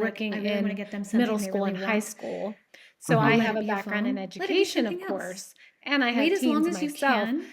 working I really want to in get them something middle they school really and high want. school. So Mhm. I Let have it a be a background in phone. Let it be education, of something else. course, and I have Wait as long teens as you myself. can.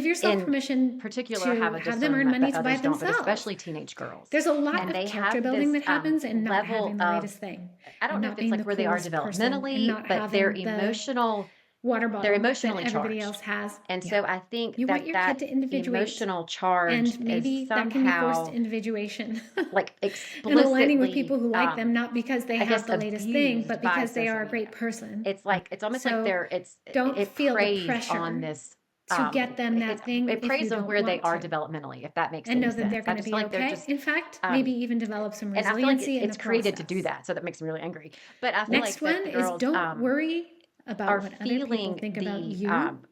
give yourself in permission particular to have a have them earn discernment money that to buy it others don't, but themselves. especially teenage girls. There's a lot And of they character have building this that happens in not level having the of, latest thing, I don't and know not if it's being like the where they are coolest person, and developmentally, not but they're having the emotional, water they're bottle that emotionally everybody else charged. has. And Yeah. so I think You want that your kid that to individuate, emotional charge and is maybe that can be forced somehow individuation. like And aligning with people explicitly, who like them, not because they I have guess, the latest thing, abused but by because they social are a great media. person. It's like it's almost like So don't it feel the preys on pressure this to get them it's that thing it if preys you on don't where they want are to. developmentally, if that makes And any know that they're sense. I going to just be feel like they're okay. just In fact, maybe um even develop some and I feel like resiliency in the it's created to do process. that. So that makes me really angry. But I feel Next like that one the is girls don't worry about are what other people feeling think about the you.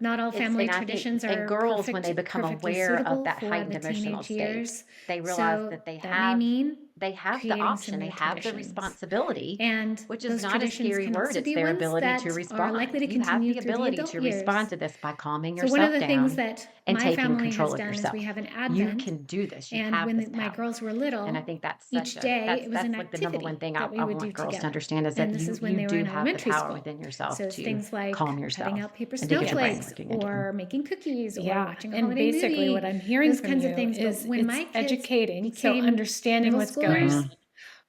not all it's family and I think traditions and are girls, when they become perfectly aware of suitable that for heightened the emotional teenage state, years. they realize So that that may mean they have the creating some option, they new have the traditions. responsibility, And which is those not a traditions scary can word. also It's be their ones ability to that are likely respond. to You have continue the through the ability adult to years. respond to this by calming So one of yourself the things down that and my taking family control has of done is we yourself. have an You Advent, can do this. You and have this when my power. girls were And little, I think that's each day it was an like the number one activity thing that we I would do want girls to together. understand is And that this is when you they were do in have the elementary power school. within yourself So it's to things like calm cutting yourself out paper and to get your brain snowflakes working again. or making cookies or Yeah. watching a And holiday basically what movie, I'm hearing those from kinds of you things. But is when it's my kids educating, so became understanding middle what's going schoolers, on.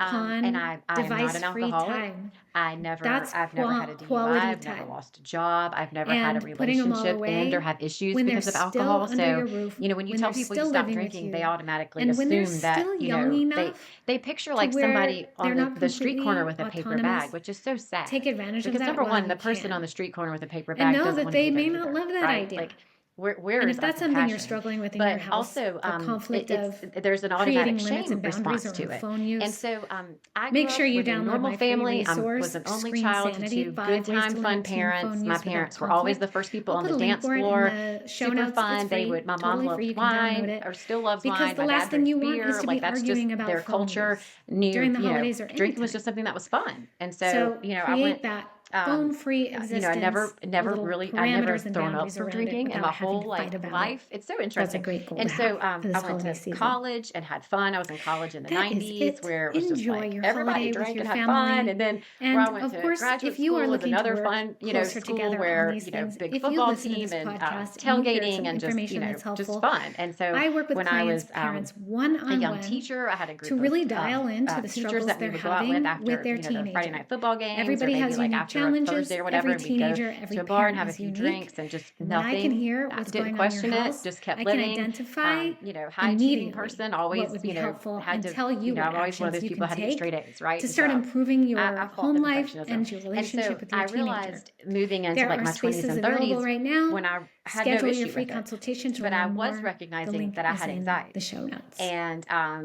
upon I am not an device-free alcoholic. time. I've never had a DUI. Quality I've never time. lost a job. I've never had a And putting them all relationship end or away have issues when they're because of still alcohol. under So, your roof, when you when tell they're people you still stop living with drinking, they you, automatically and when they're assume that, still young enough they picture to like somebody where on they're not the street corner completely with a paper bag, autonomous, which is so sad. take advantage of Because that number while one, you the person on can. the street corner with a paper And bag know doesn't that want to they be there may not either, love that right? idea. Like where And is if our that's something you're compassion? struggling with in your But house, also, the conflict it's of there's an automatic creating limits shame and boundaries response to around it. phone And use, so, I grew make up sure you with a download normal my free family. I was resource, an only Screen child to Sanity, two good 5 Ways time to fun Limit Teen Phone parents. My Use Without parents were always Conflict. the first people I'll on put the a link dance for it in floor. the show Super notes. It's fun. free, My mom totally free. loved You can download wine it or still loves because wine. the My last dad thing drinks you want is beer. to Like be that's just arguing about their phone culture. use Knew, during the holidays or any drinking was time. just something that was fun. And so, So I went, create that um, phone-free I existence with little I never parameters and thrown up boundaries from around it drinking in without my having whole to fight about it. life. It's so That's a interesting. great goal to And so, have for I this went holiday to season. college and had fun. I was in college in the That is 90s it. where it was just Enjoy like your everybody holiday with drank your and had fun. family. And then where I And went of to course, graduate if you are school was looking to another work fun, closer school together on where, these things, big if you football listen to team this and podcast and you hear tailgating some and just, information that's just helpful, fun. And so I work with when I clients, was parents a young one-on-one teacher, I had a to group of really dial into the teachers struggles that we they're would go out with having with after, their the Friday teenager. night football games or Everybody maybe has like unique after a challenges. Thursday or whatever, Every and we'd go teenager, to every a bar and parent have a is few unique. drinks and just And when I can nothing. hear I what's didn't going on in your question it, house, just kept I can living. identify High achieving immediately person, what always, would be helpful had and to, tell you what I'm always one of actions those you people can that had to get straight take A's, right? to And start so improving I your fought home the life perfectionism. and your And relationship so with I your teenager. realized moving into There like are my 20s spaces and available 30s right now. when I had no Schedule your issue free with it, consultation to but I learn was more. The recognizing link that I is had in the anxiety. show notes. And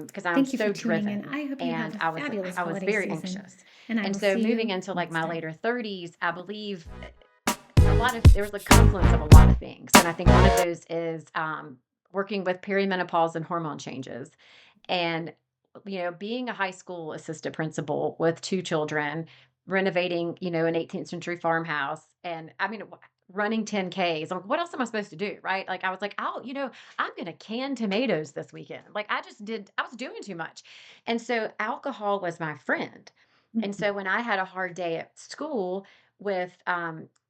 because I'm Thank you for so tuning in. driven I hope you have and a fabulous I was holiday very season, anxious. and I And will so see moving you into like next my time. later 30s, I believe there was a confluence of a lot of things. And I think one of those is working with perimenopause and hormone changes. And, being a high school assistant principal with two children, renovating, an 18th century farmhouse. And I mean, running 10Ks. I'm like, what else am I supposed to do? Right. Like I was like, I'm going to can tomatoes this weekend. Like I was doing too much. And so alcohol was my friend. And Mhm. so when I had a hard day at school with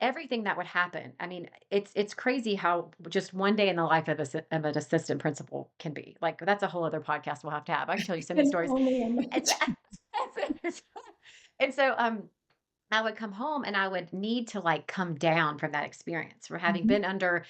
everything that would happen, I mean, it's crazy how just one day in the life of, of an assistant principal can be. Like that's a whole other podcast we'll have to have. I can tell you so many And stories. only And so, imagine. and so I would come home and I would need to like come down from that experience from having Mhm. been under,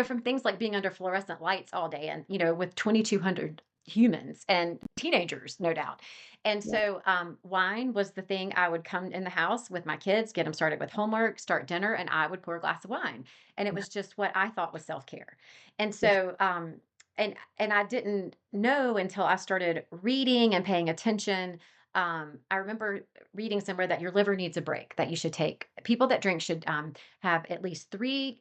from things like being under fluorescent lights all day and, with 2,200 humans and teenagers, no doubt. And Yeah. so wine was the thing. I would come in the house with my kids, get them started with homework, start dinner, and I would pour a glass of wine. And it Yeah. was just what I thought was self care. And Yeah. so, and I didn't know until I started reading and paying attention. I remember reading somewhere that your liver needs a break, that you should take. People that drink should have at least three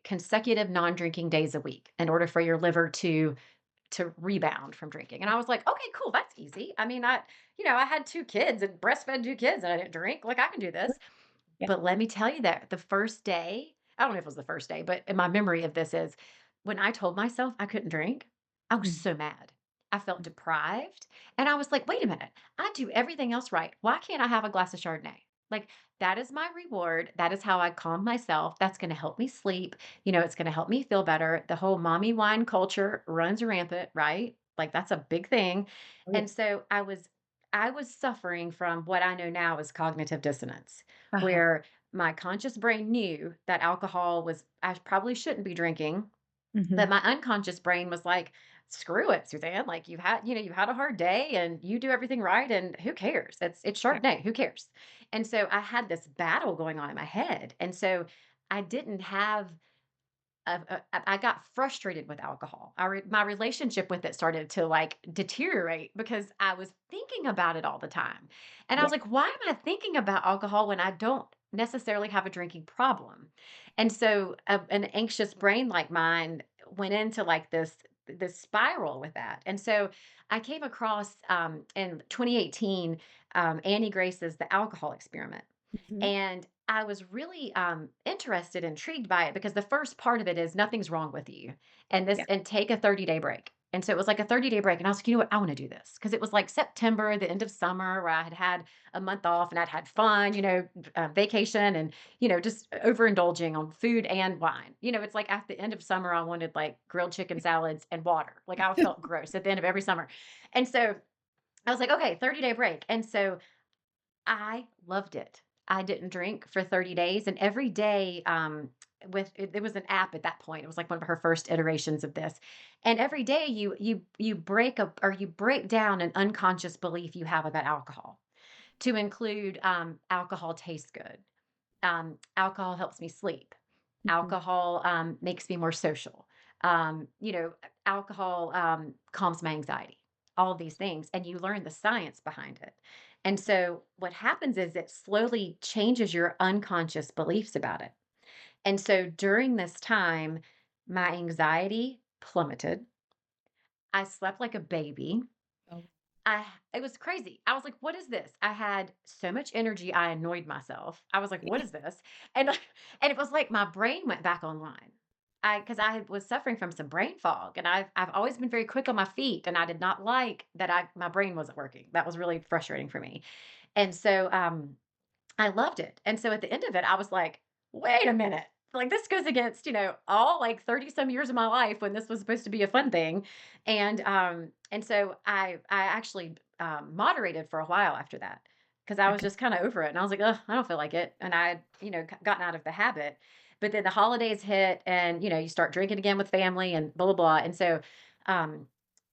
consecutive non-drinking days a week in order for your liver to rebound from drinking. And I was like, okay, cool, that's easy. I mean, I had two kids and breastfed two kids and I didn't drink. Like I can do this. Yeah. But let me tell you that the first day, I don't know if it was the first day, but in my memory of this is when I told myself I couldn't drink, I was Mm. so mad. I felt deprived. And I was like, wait a minute, I do everything else right. Why can't I have a glass of Chardonnay? Like, that is my reward. That is how I calm myself. That's going to help me sleep. It's going to help me feel better. The whole mommy wine culture runs rampant, right? Like, that's a big thing. Oh, yeah. And so I was suffering from what I know now as cognitive dissonance, Uh-huh. where my conscious brain knew that I probably shouldn't be drinking, but Mhm. my unconscious brain was like, screw it, Suzanne. Like you've had a hard day and you do everything right. And who cares? It's Yeah. Chardonnay. Who cares? And so I had this battle going on in my head. And so I didn't have I got frustrated with alcohol. My relationship with it started to like deteriorate because I was thinking about it all the time. And I Yeah. was like, why am I thinking about alcohol when I don't necessarily have a drinking problem? And so an anxious brain like mine went into like this spiral with that. And so I came across in 2018 Annie Grace's The Alcohol Experiment. Mhm. And I was really interested, intrigued by it because the first part of it is nothing's wrong with you, Yeah. and take a 30-day break. And so it was like a 30-day break, and I was like, you know what, I want to do this because it was like September, the end of summer, where I had had a month off and I'd had fun, vacation, and just overindulging on food and wine. It's like at the end of summer, I wanted like grilled chicken salads and water. Like I felt gross at the end of every summer, and so I was like, okay, 30-day break, and so I loved it. I didn't drink for 30 days and every day it was an app at that point. It was like one of her first iterations of this. And every day you break up or you break down an unconscious belief you have about alcohol to include alcohol tastes good. Alcohol helps me sleep. Mhm. Alcohol makes me more social. Alcohol calms my anxiety, all of these things. And you learn the science behind it. And so what happens is it slowly changes your unconscious beliefs about it. And so during this time, my anxiety plummeted. I slept like a baby. Oh, I It was crazy. I was like, "What is this?" I had so much energy, I annoyed myself. I was like, "What yeah. is this?" And and it was like my brain went back online. Because was suffering from some brain fog, and I've always been very quick on my feet, and I did not like that my brain wasn't working. That was really frustrating for me. And so I loved it. And so at the end of it, I was like, wait a minute. Like this goes against, all like 30 some years of my life when this was supposed to be a fun thing. And so I actually moderated for a while after that because I was Okay. just kind of over it. And I was like, oh, I don't feel like it. And I had, gotten out of the habit. But then the holidays hit and, you start drinking again with family and blah, blah, blah. And so, um,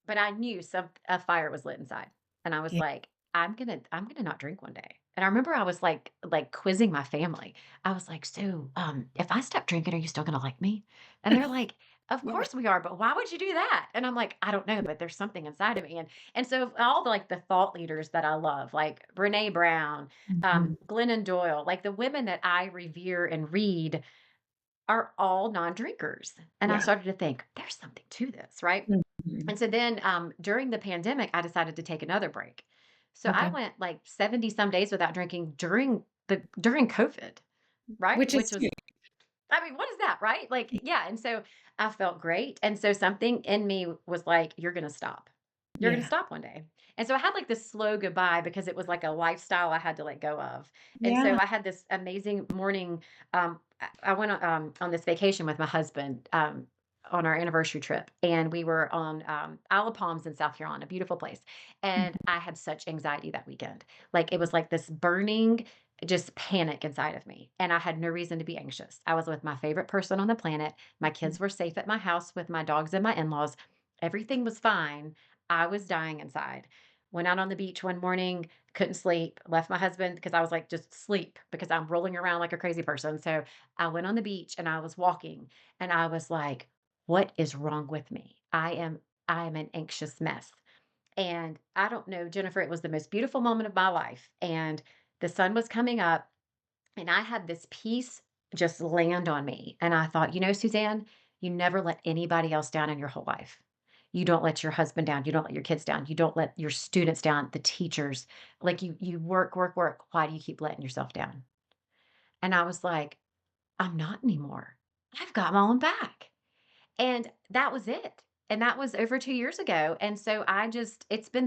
but I knew a fire was lit inside. And I was Yeah. like, I'm gonna not drink one day. And I remember I was like quizzing my family. I was like, "So, if I stop drinking, are you still gonna like me?" And they're like, "Of Love it. course we are, but why would you do that?" And I'm like, "I don't know, but there's something inside of me." And so all the thought leaders that I love, like Brene Brown, Mhm. Glennon Doyle, like the women that I revere and read are all non-drinkers. And I Yeah. started to think, there's something to this, right? Mhm. And so then during the pandemic, I decided to take another break. So I Okay. went like 70 some days without drinking during COVID, right? Which Which is was, huge. I mean, what is that, right? Like, yeah. And so I felt great. And so something in me was like, you're going to stop. You're going to Yeah. stop one day. And so I had like this slow goodbye because it was like a lifestyle I had to let go of. And so Yeah. I had this amazing morning. I went on this vacation with my husband on our anniversary trip, and we were on Isle of Palms in South Carolina, a beautiful place. And Mhm. I had such anxiety that weekend. Like it was like this burning just panic inside of me. And I had no reason to be anxious. I was with my favorite person on the planet. My Mhm. kids were safe at my house with my dogs and my in laws. Everything was fine. I was dying inside. Went out on the beach one morning, couldn't sleep, left my husband because I was like, just sleep because I'm rolling around like a crazy person. So I went on the beach and I was walking and I was like, what is wrong with me? I am an anxious mess. And I don't know, Jennifer, it was the most beautiful moment of my life. And the sun was coming up, and I had this peace just land on me. And I thought, Suzanne, you never let anybody else down in your whole life. You don't let your husband down. You don't let your kids down. You don't let your students down, the teachers. Like you work, work, work. Why do you keep letting yourself down? And I was like, I'm not anymore. I've got my own back. And that was it. And that was over 2 years ago. And so it's been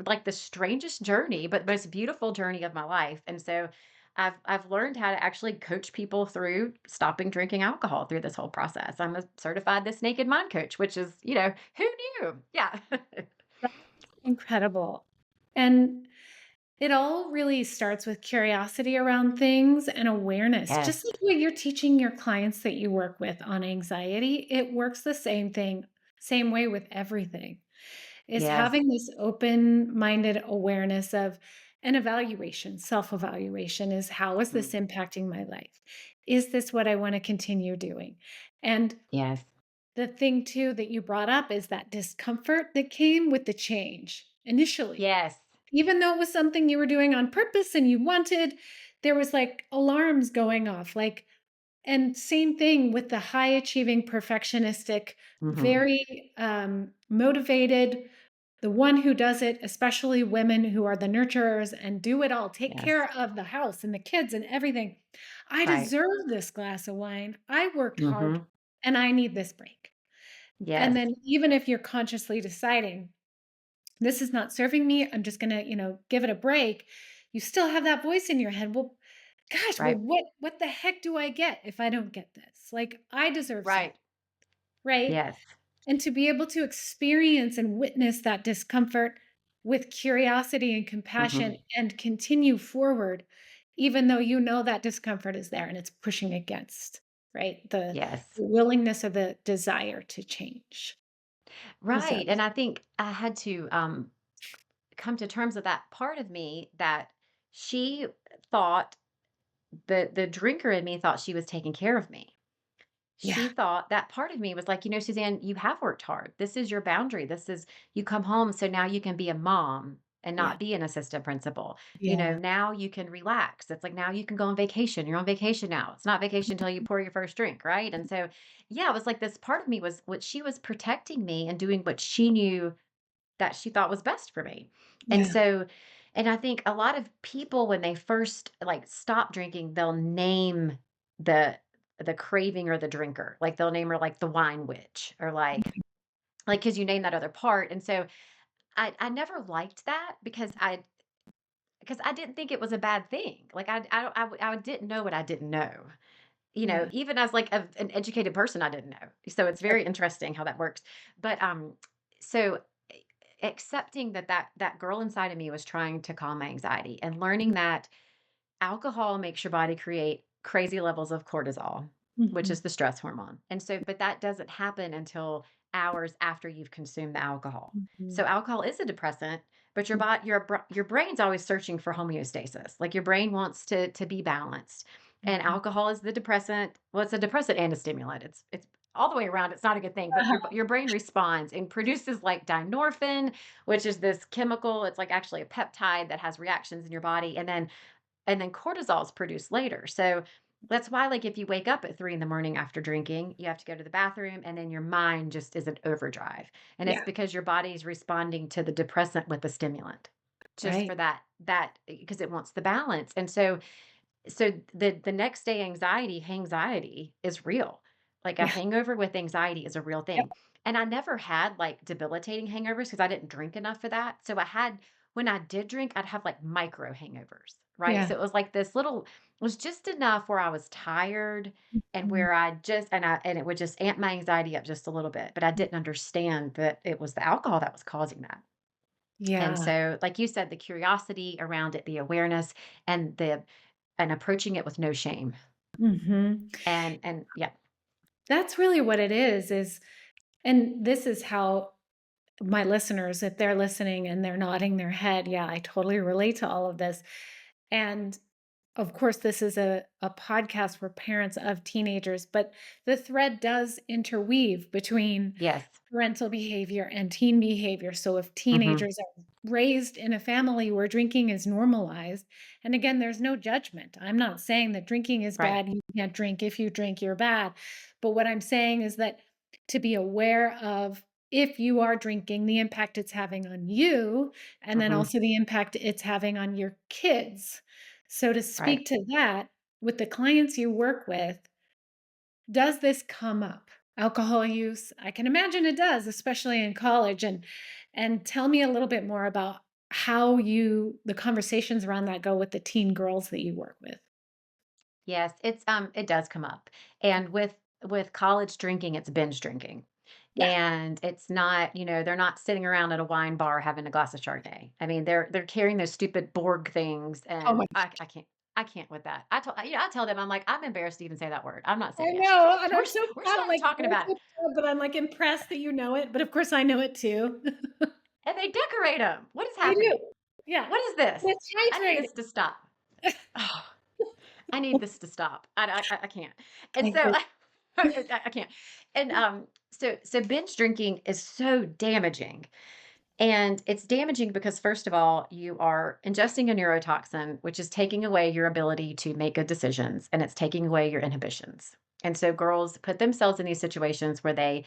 like the strangest journey, but most beautiful journey of my life. And so I've learned how to actually coach people through stopping drinking alcohol through this whole process. I'm a certified This Naked Mind coach, which is, who knew? Yeah. That's incredible. And it all really starts with curiosity around things and awareness. Just Yes. like what you're teaching your clients that you work with on anxiety, it works the same way with everything. Is Yes. having this open-minded awareness of an evaluation, self-evaluation is how is Mm. this impacting my life? Is this what I want to continue doing? And Yes. the thing too that you brought up is that discomfort that came with the change initially. Yes. Even though it was something you were doing on purpose and you wanted, there was like alarms going off. Like, and same thing with the high achieving, perfectionistic, Hmm. very motivated, the one who does it, especially women who are the nurturers and do it all, take Yes. care of the house and the kids and everything. I Right. deserve this glass of wine. I worked hard Hmm. and I need this break. And Yes. then even if you're consciously deciding, this is not serving me, I'm just going to, give it a break, you still have that voice in your head. Well, gosh, well Right. what the heck do I get if I don't get this? Like I deserve something, Right. right? Yes. And to be able to experience and witness that discomfort with curiosity and compassion Hmm. and continue forward, even though you know that discomfort is there and it's pushing against, right? The Yes. willingness or the desire to change. Right. So, And I think I had to come to terms with that part of me that she thought the drinker in me thought she was taking care of me. she thought that part of me was like, Suzanne, you have worked hard. This is your boundary. This is, you come home. So now you can be a mom and Yeah. not be an assistant principal. Yeah. Now you can relax. It's like, now you can go on vacation. You're on vacation now. It's not vacation until you pour your first drink. Right. And so, yeah, it was like this part of me was what she was protecting me and doing what she knew that she thought was best for me. And Yeah. so, and I think a lot of people, when they first like stop drinking, they'll name the the craving or the drinker. Like they'll name her like the wine witch or like because you name that other part. And so I never liked that because I didn't think it was a bad thing. Like I didn't know what I didn't know. Yeah. Even as like an educated person, I didn't know. So it's very interesting how that works. But so accepting that girl inside of me was trying to calm my anxiety and learning that alcohol makes your body create crazy levels of cortisol, which Mhm. is the stress hormone. And so, but that doesn't happen until hours after you've consumed the alcohol. So Mhm. alcohol is a depressant, but your brain's always searching for homeostasis. Like your brain wants to be balanced. And Mhm. alcohol is the depressant. Well, it's a depressant and a stimulant. It's all the way around. It's not a good thing, but your brain responds and produces like dynorphin, which is this chemical. It's like actually a peptide that has reactions in your body, and then cortisol is produced later. So that's why, like, if you wake up at 3 in the morning after drinking, you have to go to the bathroom, and then your mind just is an overdrive. And it's Yeah. because your body is responding to the depressant with the stimulant, just Right. for that because it wants the balance. And so the next day anxiety is real. Like a Yeah. hangover with anxiety is a real Yep. thing. And I never had like debilitating hangovers because I didn't drink enough for that. So I had when I did drink, I'd have like micro hangovers, right? Yeah. So it was like this little it was just enough where I was tired and Mhm. where and it would just amp my anxiety up just a little bit, but I didn't understand that it was the alcohol that was causing that. And Yeah. so, like you said, the curiosity around it, the awareness and approaching it with no shame. Mhm. And yeah. That's really what it is, and this is how my listeners, if they're listening and they're nodding their head, yeah, I totally relate to all of this. And of course, this is a podcast for parents of teenagers, but the thread does interweave between Yes. parental behavior and teen behavior. So if Mhm. teenagers are raised in a family where drinking is normalized, and again, there's no judgment. I'm not saying that drinking is Right. bad. You can't drink. If you drink, you're bad. But what I'm saying is that to be aware of if you are drinking, the impact it's having on you, and then Mhm. also the impact it's having on your kids. So to Right. speak to that with the clients you work with, does this come up? Alcohol use? I can imagine it does, especially in college. And tell me a little bit more about how the conversations around that go with the teen girls that you work with. Yes, it does come up. And with college drinking, it's binge drinking. Yeah. And it's not, they're not sitting around at a wine bar having a glass of Chardonnay. I mean, they're carrying those stupid Borg things, Oh and my I can't with that. I tell them, I'm like, I'm embarrassed to even say that word. I'm not I saying it. know, and We're I'm s- so we're proud. I'm starting like, talking about it, "Good job," but I'm like impressed that you know it. But of course, I know it too. and they decorate them. What is They do. happening? Yeah. What is this? And it's I need hydrating. this to stop. Oh, I need this to stop. I can't. And I so hear I can't. And so binge drinking is so damaging. And it's damaging because first of all, you are ingesting a neurotoxin, which is taking away your ability to make good decisions, and it's taking away your inhibitions. And so girls put themselves in these situations where they,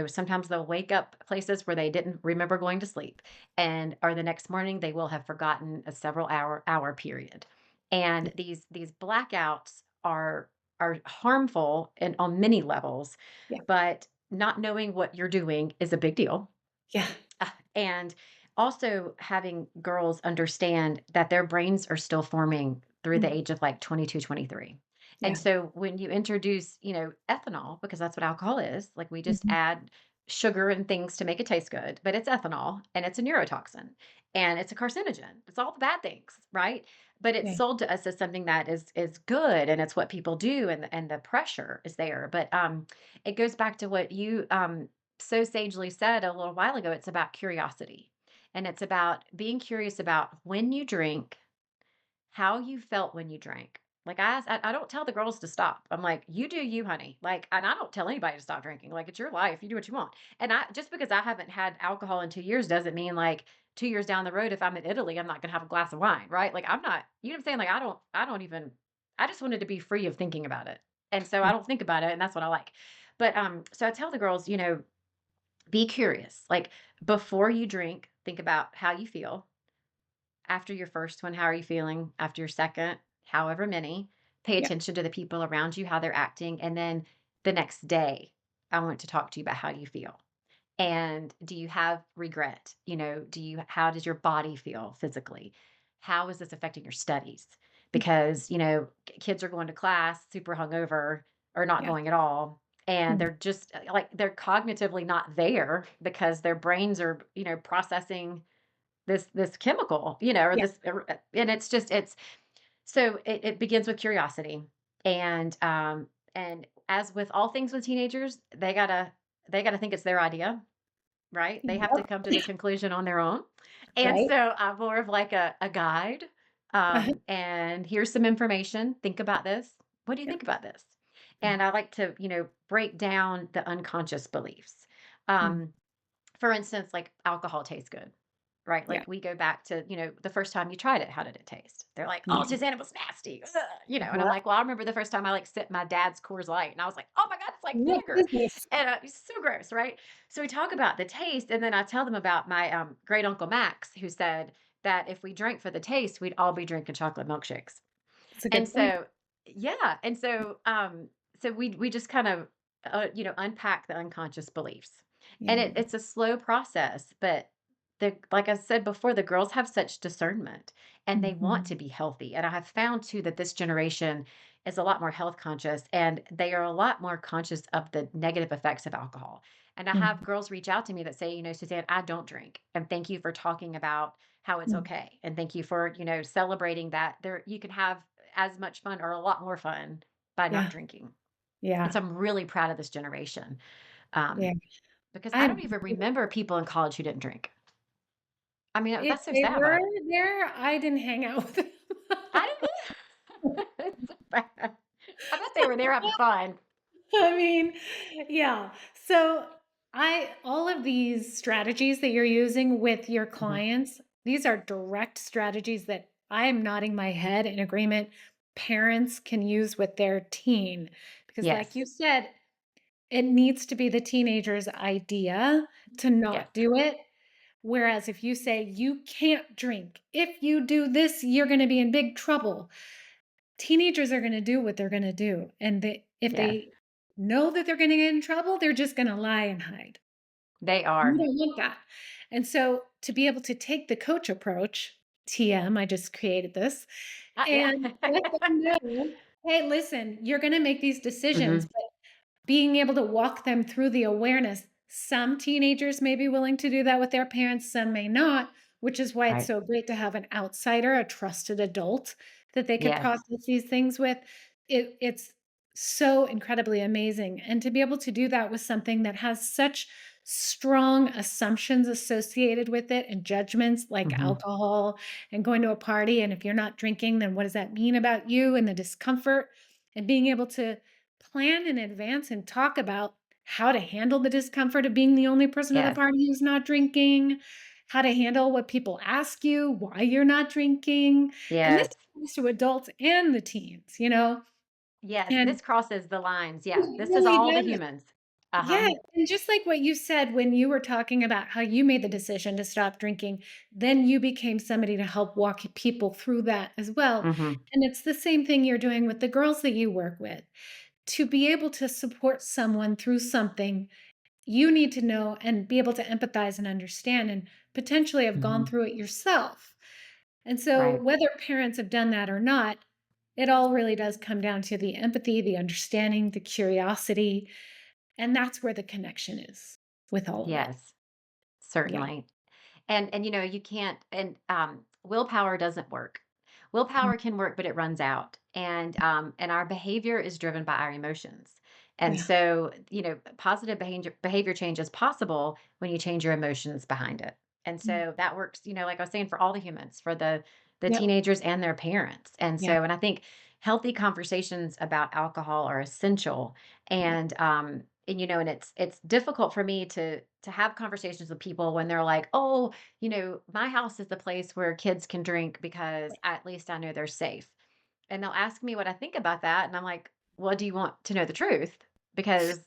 sometimes they'll wake up places where they didn't remember going to sleep, and or the next morning they will have forgotten a several hour period. And these blackouts are harmful and on many levels, Yeah. but not knowing what you're doing is a big deal. Yeah. And also having girls understand that their brains are still forming through the Mm. age of like 22, 23. And Yeah. so when you introduce, ethanol, because that's what alcohol is, like we just Mhm. add sugar and things to make it taste good, but it's ethanol and it's a neurotoxin and it's a carcinogen. It's all the bad things, right? But it's Yeah. sold to us as something that is good and it's what people do and the pressure is there. But it goes back to what you so sagely said a little while ago. It's about curiosity, and it's about being curious about when you drink, how you felt when you drank, Like I don't tell the girls to stop. I'm like, you do you, honey. Like, and I don't tell anybody to stop drinking. Like, it's your life. You do what you want. And I just because I haven't had alcohol in 2 years doesn't mean like 2 years down the road, if I'm in Italy, I'm not gonna have a glass of wine, right? Like I'm not, you know what I'm saying? Like I don't even I just wanted to be free of thinking about it. And so I don't think about it, and that's what I like. But so I tell the girls, be curious. Like before you drink, think about how you feel. After your first one, how are you feeling? After your second, however many, pay Yeah. attention to the people around you, how they're acting. And then the next day, I want to talk to you about how you feel. And do you have regret? How does your body feel physically? How is this affecting your studies? Because, kids are going to class super hungover or not Yeah. going at all. And Mm. they're just like, they're cognitively not there because their brains are, processing this chemical, or Yeah. this, and it's so it begins with curiosity, and as with all things with teenagers, they gotta think it's their idea, right? They have to Yep. come to the conclusion on their own, and Right. so I'm more of like a guide, Uh-huh. and here's some information. Think about this. What do you Yep. think about this? Mm. And I like to break down the unconscious beliefs. Mm. Um, for instance, like alcohol tastes good, right? Yeah. Like we go back to, the first time you tried it, how did it taste? They're like, oh, Yeah. Susanna, it was nasty. Ugh," and I'm Uh-huh. like, well, I remember the first time I like sipped my dad's Coors Light and I was like, oh my God, it's like What vinegar. is this? And it's so gross, right? So we talk about the taste. And then I tell them about my great uncle Max, who said that if we drank for the taste, we'd all be drinking chocolate milkshakes. That's a And good point. so, yeah. And so we just kind of, unpack the unconscious beliefs. And Yeah. it's a slow process, but like I said before, the girls have such discernment and they want to Mhm. be healthy. And I have found too that this generation is a lot more health conscious and they are a lot more conscious of the negative effects of alcohol. And I have Mhm. girls reach out to me that say, Suzanne, I don't drink. And thank you for talking about how it's Mm. okay. And thank you for, celebrating that there you can have as much fun or a lot more fun by not Yeah. drinking. And Yeah. so I'm really proud of this generation. Yeah. Um, because I I don't even remember people in college who didn't drink. I mean, if that's so they sad were about it. there, I didn't hang out with them. I don't know. It's so bad. I bet they were there having fun. I mean, yeah. So I all of these strategies that you're using with your Mhm. clients, these are direct strategies that I am nodding my head in agreement parents can use with their teen. Because like Yes. you said, it needs to be the teenager's idea to Yes. not do it. Whereas if you say you can't drink, if you do this, you're going to be in big trouble. Teenagers are gonna do what they're gonna do, and if Yes. they know that they're gonna get in trouble, they're just gonna lie and hide. They You are. don't want that. And so to be able to take the coach approach, TM, I just created this, Yeah. and let them know, "Hey, listen, you're gonna make these decisions, Mhm. but being able to walk them through the awareness. Some teenagers may be willing to do that with their parents, some may not, which is why it's Right. so great to have an outsider, a trusted adult that they could Yes. process these things with. It's so incredibly amazing. And to be able to do that with something that has such strong assumptions associated with it and judgments like Mhm. alcohol and going to a party. And if you're not drinking, then what does that mean about you and the discomfort? And being able to plan in advance and talk about how to handle the discomfort of being the only person at the Yes. party who's not drinking, how to handle what people ask you, why you're not drinking. And this Yes. applies to adults and the teens, Yes. and This crosses the lines. Yeah. it This is really all the does. humans. Uh-huh. Yeah, and just like what you said when you were talking about how you made the decision to stop drinking, then you became somebody to help walk people through that as well. Mhm. And it's the same thing you're doing with the girls that you work with. To be able to support someone through something, you need to know and be able to empathize and understand and potentially have gone Mhm. through it yourself. And so, Right. whether parents have done that or not, it all really does come down to the empathy, the understanding, the curiosity, and that's where the connection is with all of it. Yes. Yeah. Certainly. And you can't, and willpower doesn't work. Mm. Willpower can work, but it runs out. And our behavior is driven by our emotions. And Yeah. so, positive behavior change is possible when you change your emotions behind it. And Mm. so that works, like I was saying, for all the humans, for the Yep. teenagers and their parents. And Yeah. so, and I think healthy conversations about alcohol are essential. And and it's difficult for me to have conversations with people when they're like, "Oh, my house is the place where kids can drink because at least I know they're safe." And they'll ask me what I think about that, and I'm like, "Well, do you want to know the truth?" Because,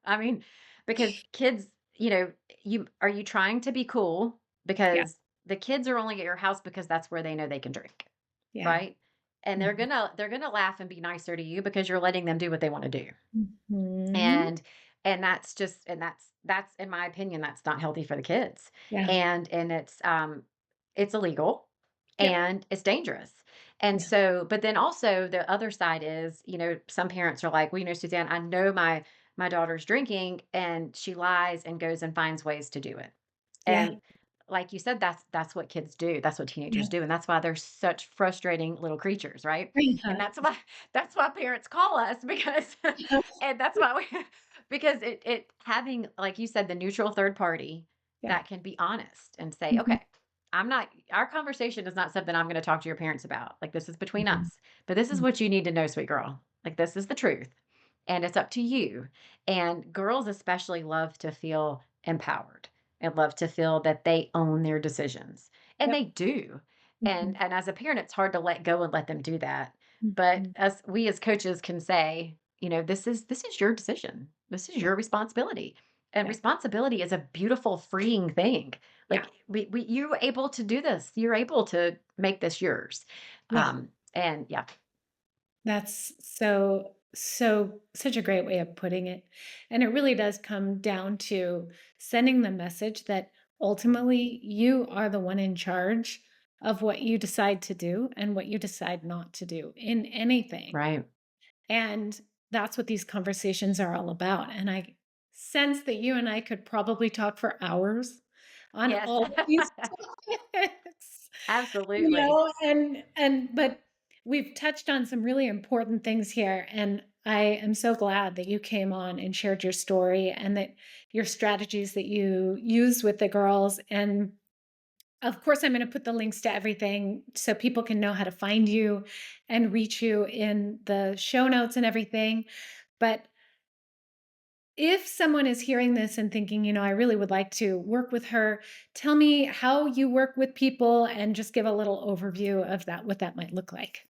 I mean, because kids, you trying to be cool Yeah. because the kids are only at your house because that's where they know they can drink, Yeah. right? And they're Mhm. gonna they're gonna laugh and be nicer to you because you're letting them do what they want to do. Mhm. And that's just and that's in my opinion, that's not healthy for the kids. Yeah. And it's illegal Yep. and it's dangerous. And Yeah. so, but then also the other side is, some parents are like, well, Suzanne, I know my daughter's drinking and she lies and goes and finds ways to do it. Yeah. And like you said, that's what kids do. That's what Yeah. teenagers do. And that's why they're such frustrating little creatures, right? And Yeah. that's why parents call us because and that's why we because it having, like you said, the neutral third party Yeah. that can be honest and say, Mhm. okay, I'm not our conversation is not something I'm going to talk to your parents about. Like, this is between Mhm. us. But this is Mhm. what you need to know, sweet girl. Like, this is the truth. And it's up to you. And girls especially love to feel empowered and love to feel that they own their decisions. And Yep. they do. And Mhm. and as a parent, it's hard to let go and let them do that. But Mhm. as coaches can say, this is your decision. This is Yeah. your responsibility. And Yeah. responsibility is a beautiful, freeing thing. Yeah. Like, you're able to do this. You're able to make this yours. Yeah. And yeah, That's such a great way of putting it. And it really does come down to sending the message that ultimately you are the one in charge of what you decide to do and what you decide not to do in anything. right. And that's what these conversations are all about. And I sense that you and I could probably talk for hours on Yes. all of these topics. Absolutely. And but we've touched on some really important things here, and I am so glad that you came on and shared your story and that your strategies that you use with the girls. And of course, I'm going to put the links to everything so people can know how to find you and reach you in the show notes and everything. But if someone is hearing this and thinking, I really would like to work with her, tell me how you work with people and just give a little overview of that, what that might look like.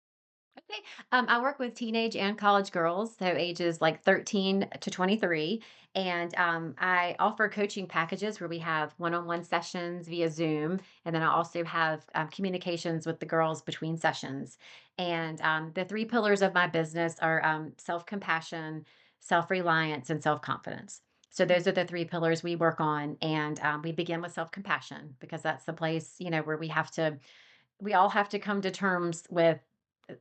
Okay. I work with teenage and college girls, so ages like 13 to 23. And I offer coaching packages where we have one on one sessions via Zoom. And then I also have communications with the girls between sessions. And the three pillars of my business are self compassion, self reliance, and self confidence. So those are the three pillars we work on. And we begin with self compassion because that's the place, where we all have to come to terms with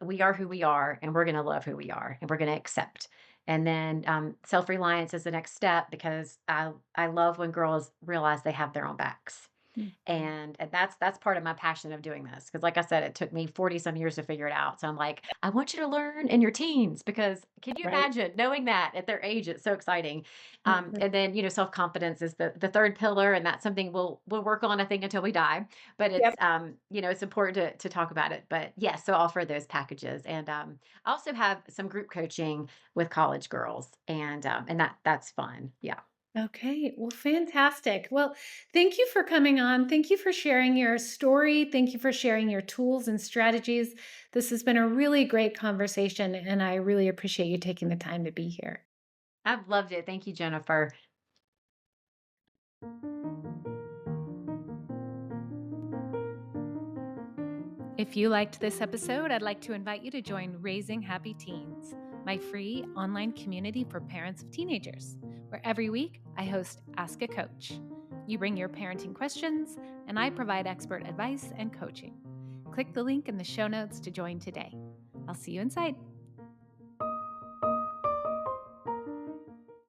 we are who we are and we're going to love who we are and we're going to accept. And then self-reliance is the next step because I love when girls realize they have their own backs. Mhm. And that's part of my passion of doing this, because like I said, it took me 40 some years to figure it out. So I'm like, I want you to learn in your teens, because can you Right. imagine knowing that at their age? It's so exciting. Mhm. And then, self-confidence is the third pillar, and that's something we'll work on, I think, until we die. But Yep. it's important to talk about it. But yes, so I'll offer those packages. And I also have some group coaching with college girls, and that's fun. Yeah. Okay. Well, fantastic. Well, thank you for coming on. Thank you for sharing your story. Thank you for sharing your tools and strategies. This has been a really great conversation, and I really appreciate you taking the time to be here. I've loved it. Thank you, Jennifer. If you liked this episode, I'd like to invite you to join Raising Happy Teens, my free online community for parents of teenagers, where every week I host Ask a Coach. You bring your parenting questions, and I provide expert advice and coaching. Click the link in the show notes to join today. I'll see you inside.